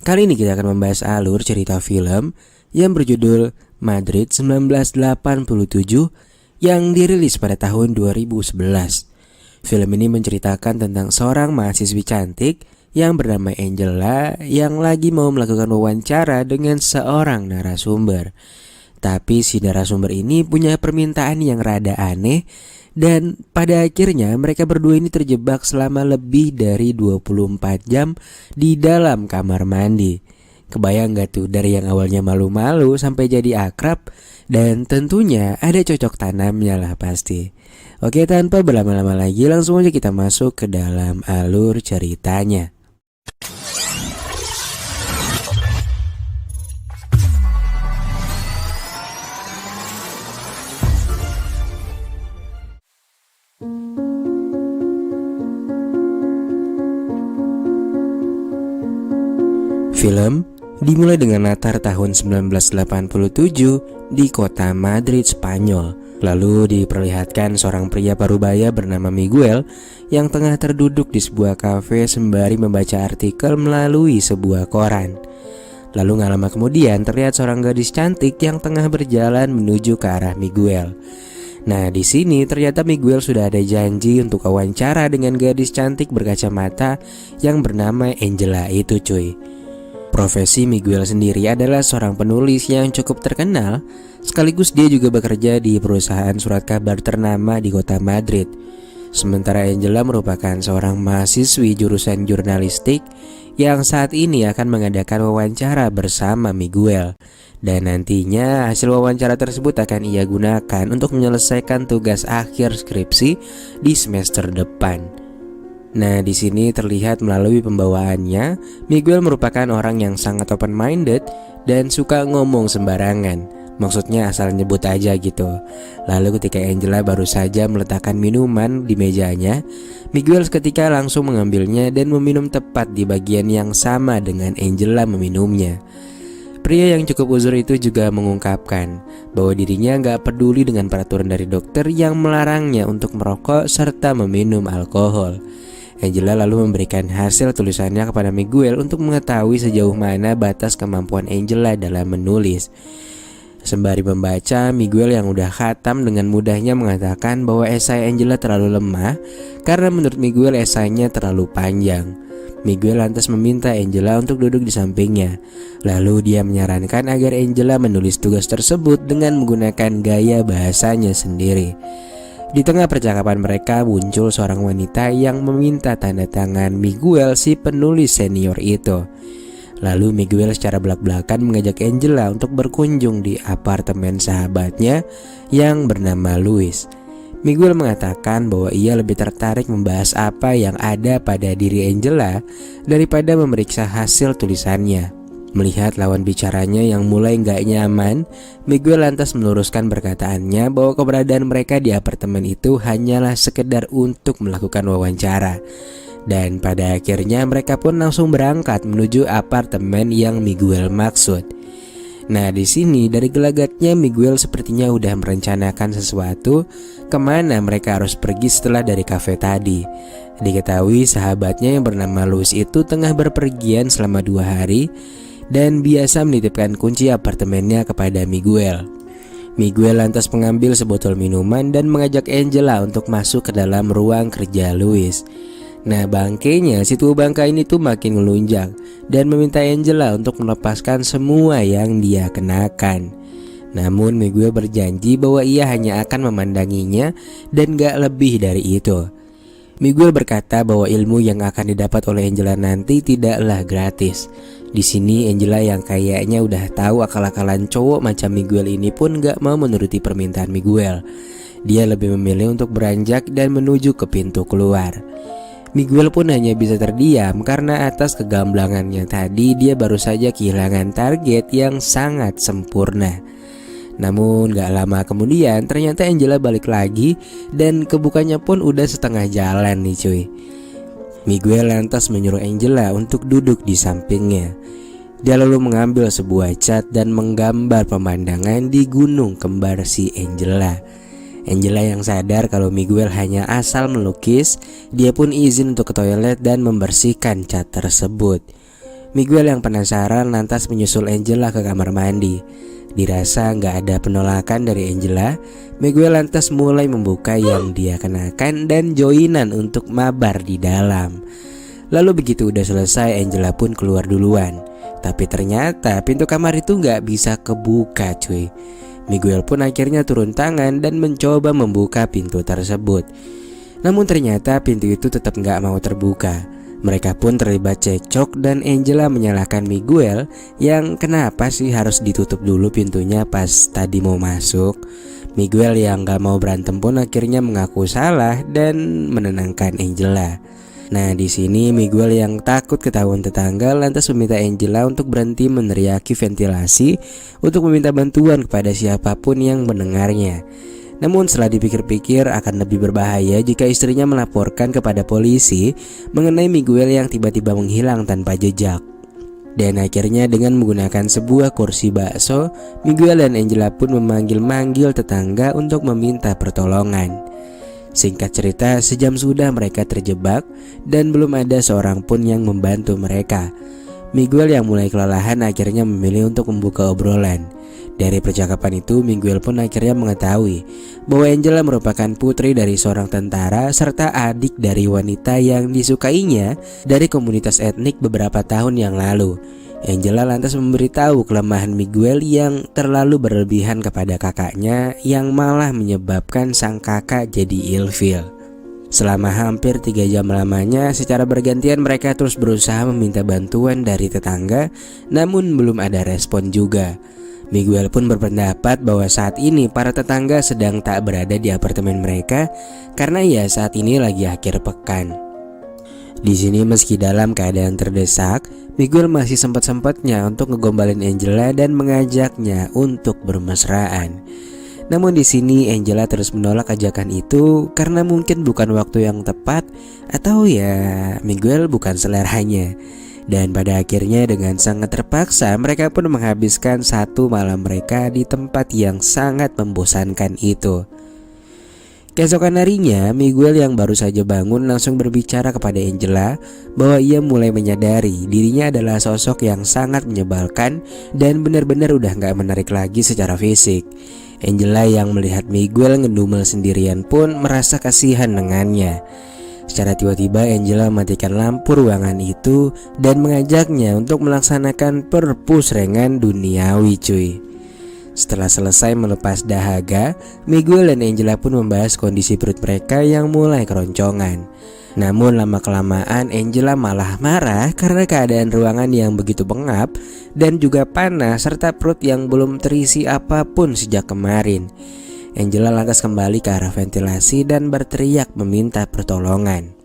Kali ini kita akan membahas alur cerita film yang berjudul Madrid 1987 yang dirilis pada tahun 2011. Film ini menceritakan tentang seorang mahasiswi cantik yang bernama Angela yang lagi mau melakukan wawancara dengan seorang narasumber. Tapi si narasumber ini punya permintaan yang rada aneh dan pada akhirnya mereka berdua ini terjebak selama lebih dari 24 jam di dalam kamar mandi. Kebayang gak tuh dari yang awalnya malu-malu sampai jadi akrab, dan tentunya ada cocok tanamnya lah pasti. Oke, tanpa berlama-lama lagi langsung aja kita masuk ke dalam alur ceritanya. Film dimulai dengan latar tahun 1987 di kota Madrid, Spanyol. Lalu diperlihatkan seorang pria parubaya bernama Miguel yang tengah terduduk di sebuah kafe sembari membaca artikel melalui sebuah koran. Lalu gak lama kemudian terlihat seorang gadis cantik yang tengah berjalan menuju ke arah Miguel. Nah, di sini ternyata Miguel sudah ada janji untuk wawancara dengan gadis cantik berkacamata yang bernama Angela itu, cuy. Profesi Miguel sendiri adalah seorang penulis yang cukup terkenal, sekaligus dia juga bekerja di perusahaan surat kabar ternama di kota Madrid. Sementara Angela merupakan seorang mahasiswi jurusan jurnalistik yang saat ini akan mengadakan wawancara bersama Miguel. Dan nantinya hasil wawancara tersebut akan ia gunakan untuk menyelesaikan tugas akhir skripsi di semester depan. Nah, di sini terlihat melalui pembawaannya, Miguel merupakan orang yang sangat open-minded dan suka ngomong sembarangan. Maksudnya asal nyebut aja gitu. Lalu ketika Angela baru saja meletakkan minuman di mejanya, Miguel seketika langsung mengambilnya dan meminum tepat di bagian yang sama dengan Angela meminumnya. Pria yang cukup uzur itu juga mengungkapkan bahwa dirinya gak peduli dengan peraturan dari dokter yang melarangnya untuk merokok serta meminum alkohol. Angela lalu memberikan hasil tulisannya kepada Miguel untuk mengetahui sejauh mana batas kemampuan Angela dalam menulis. Sembari membaca, Miguel yang udah khatam dengan mudahnya mengatakan bahwa esai Angela terlalu lemah karena menurut Miguel esainya terlalu panjang. Miguel lantas meminta Angela untuk duduk di sampingnya. Lalu dia menyarankan agar Angela menulis tugas tersebut dengan menggunakan gaya bahasanya sendiri. Di tengah percakapan mereka muncul seorang wanita yang meminta tanda tangan Miguel, si penulis senior itu. Lalu Miguel secara belak-belakan mengajak Angela untuk berkunjung di apartemen sahabatnya yang bernama Luis. Miguel mengatakan bahwa ia lebih tertarik membahas apa yang ada pada diri Angela daripada memeriksa hasil tulisannya. Melihat lawan bicaranya yang mulai gak nyaman, Miguel lantas meluruskan perkataannya bahwa keberadaan mereka di apartemen itu hanyalah sekedar untuk melakukan wawancara. Dan pada akhirnya mereka pun langsung berangkat menuju apartemen yang Miguel maksud. Nah, di sini dari gelagatnya Miguel sepertinya udah merencanakan sesuatu kemana mereka harus pergi setelah dari kafe tadi. Diketahui sahabatnya yang bernama Luis itu tengah berpergian selama 2 hari dan biasa menitipkan kunci apartemennya kepada Miguel. Miguel lantas mengambil sebotol minuman dan mengajak Angela untuk masuk ke dalam ruang kerja Luis. Nah, bangkainya si tua bangka ini tuh makin melunjak dan meminta Angela untuk melepaskan semua yang dia kenakan. Namun Miguel berjanji bahwa ia hanya akan memandanginya dan gak lebih dari itu. Miguel berkata bahwa ilmu yang akan didapat oleh Angela nanti tidaklah gratis. Di sini Angela yang kayaknya udah tahu akal-akalan cowok macam Miguel ini pun gak mau menuruti permintaan Miguel. Dia lebih memilih untuk beranjak dan menuju ke pintu keluar. Miguel pun hanya bisa terdiam karena atas kegamblangannya tadi dia baru saja kehilangan target yang sangat sempurna. Namun gak lama kemudian ternyata Angela balik lagi dan kebukanya pun udah setengah jalan nih cuy. Miguel lantas menyuruh Angela untuk duduk di sampingnya. Dia lalu mengambil sebuah cat dan menggambar pemandangan di gunung kembar si Angela. Angela yang sadar kalau Miguel hanya asal melukis, dia pun izin untuk ke toilet dan membersihkan cat tersebut. Miguel yang penasaran lantas menyusul Angela ke kamar mandi. Dirasa nggak ada penolakan dari Angela, Miguel lantas mulai membuka yang dia kenakan dan joinan untuk mabar di dalam. Lalu begitu udah selesai, Angela pun keluar duluan. Tapi ternyata pintu kamar itu nggak bisa kebuka cuy. Miguel pun akhirnya turun tangan dan mencoba membuka pintu tersebut. Namun ternyata pintu itu tetap nggak mau terbuka. Mereka pun terlibat cekcok dan Angela menyalahkan Miguel yang kenapa sih harus ditutup dulu pintunya pas tadi mau masuk. Miguel yang nggak mau berantem pun akhirnya mengaku salah dan menenangkan Angela. Nah di sini Miguel yang takut ketahuan tetangga lantas meminta Angela untuk berhenti meneriaki ventilasi untuk meminta bantuan kepada siapapun yang mendengarnya. Namun setelah dipikir-pikir akan lebih berbahaya jika istrinya melaporkan kepada polisi mengenai Miguel yang tiba-tiba menghilang tanpa jejak. Dan akhirnya dengan menggunakan sebuah kursi bakso, Miguel dan Angela pun memanggil-manggil tetangga untuk meminta pertolongan. Singkat cerita, sejam sudah mereka terjebak dan belum ada seorang pun yang membantu mereka. Miguel yang mulai kelelahan akhirnya memilih untuk membuka obrolan. Dari percakapan itu, Miguel pun akhirnya mengetahui bahwa Angela merupakan putri dari seorang tentara serta adik dari wanita yang disukainya dari komunitas etnik beberapa tahun yang lalu. Angela lantas memberitahu kelemahan Miguel yang terlalu berlebihan kepada kakaknya yang malah menyebabkan sang kakak jadi ilfil. Selama hampir 3 jam lamanya secara bergantian mereka terus berusaha meminta bantuan dari tetangga, namun belum ada respon juga. Miguel pun berpendapat bahwa saat ini para tetangga sedang tak berada di apartemen mereka karena ya saat ini lagi akhir pekan. Di sini meski dalam keadaan terdesak, Miguel masih sempat-sempatnya untuk ngegombalin Angela dan mengajaknya untuk bermesraan. Namun di sini Angela terus menolak ajakan itu karena mungkin bukan waktu yang tepat atau ya Miguel bukan seleranya. Dan pada akhirnya dengan sangat terpaksa mereka pun menghabiskan satu malam mereka di tempat yang sangat membosankan itu. Keesokan harinya, Miguel yang baru saja bangun langsung berbicara kepada Angela bahwa ia mulai menyadari dirinya adalah sosok yang sangat menyebalkan dan benar-benar udah gak menarik lagi secara fisik. Angela yang melihat Miguel ngedumel sendirian pun merasa kasihan dengannya. Secara tiba-tiba Angela mematikan lampu ruangan itu dan mengajaknya untuk melaksanakan perpusrengan duniawi cuy. Setelah selesai melepas dahaga, Miguel dan Angela pun membahas kondisi perut mereka yang mulai keroncongan. Namun lama-kelamaan Angela malah marah karena keadaan ruangan yang begitu pengap dan juga panas serta perut yang belum terisi apapun sejak kemarin. Angela lantas kembali ke arah ventilasi dan berteriak meminta pertolongan.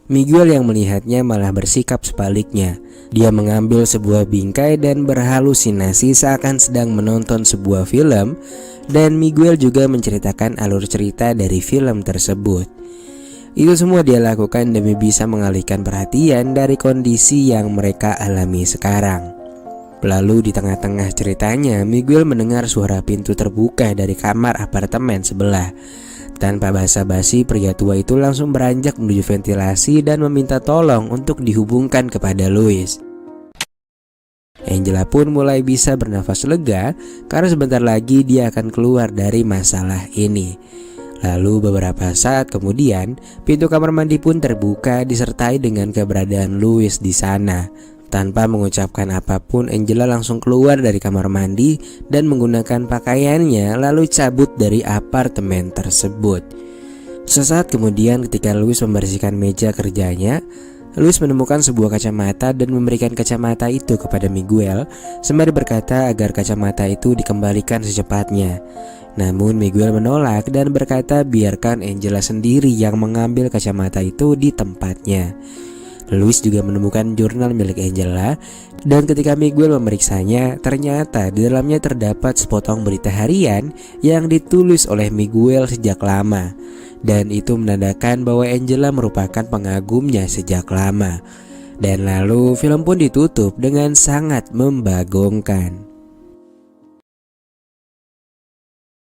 Miguel yang melihatnya malah bersikap sebaliknya. Dia mengambil sebuah bingkai dan berhalusinasi seakan sedang menonton sebuah film, dan Miguel juga menceritakan alur cerita dari film tersebut. Itu semua dia lakukan demi bisa mengalihkan perhatian dari kondisi yang mereka alami sekarang. Lalu di tengah-tengah ceritanya, Miguel mendengar suara pintu terbuka dari kamar apartemen sebelah. Tanpa basa-basi, pria tua itu langsung beranjak menuju ventilasi dan meminta tolong untuk dihubungkan kepada Louis. Angela pun mulai bisa bernafas lega karena sebentar lagi dia akan keluar dari masalah ini. Lalu beberapa saat kemudian, pintu kamar mandi pun terbuka disertai dengan keberadaan Louis di sana. Tanpa mengucapkan apapun, Angela langsung keluar dari kamar mandi dan menggunakan pakaiannya lalu cabut dari apartemen tersebut. Sesaat kemudian ketika Louis membersihkan meja kerjanya, Louis menemukan sebuah kacamata dan memberikan kacamata itu kepada Miguel sembari berkata agar kacamata itu dikembalikan secepatnya. Namun Miguel menolak dan berkata biarkan Angela sendiri yang mengambil kacamata itu di tempatnya. Louis juga menemukan jurnal milik Angela dan ketika Miguel memeriksanya, ternyata di dalamnya terdapat sepotong berita harian yang ditulis oleh Miguel sejak lama. Dan itu menandakan bahwa Angela merupakan pengagumnya sejak lama. Dan lalu film pun ditutup dengan sangat membagongkan.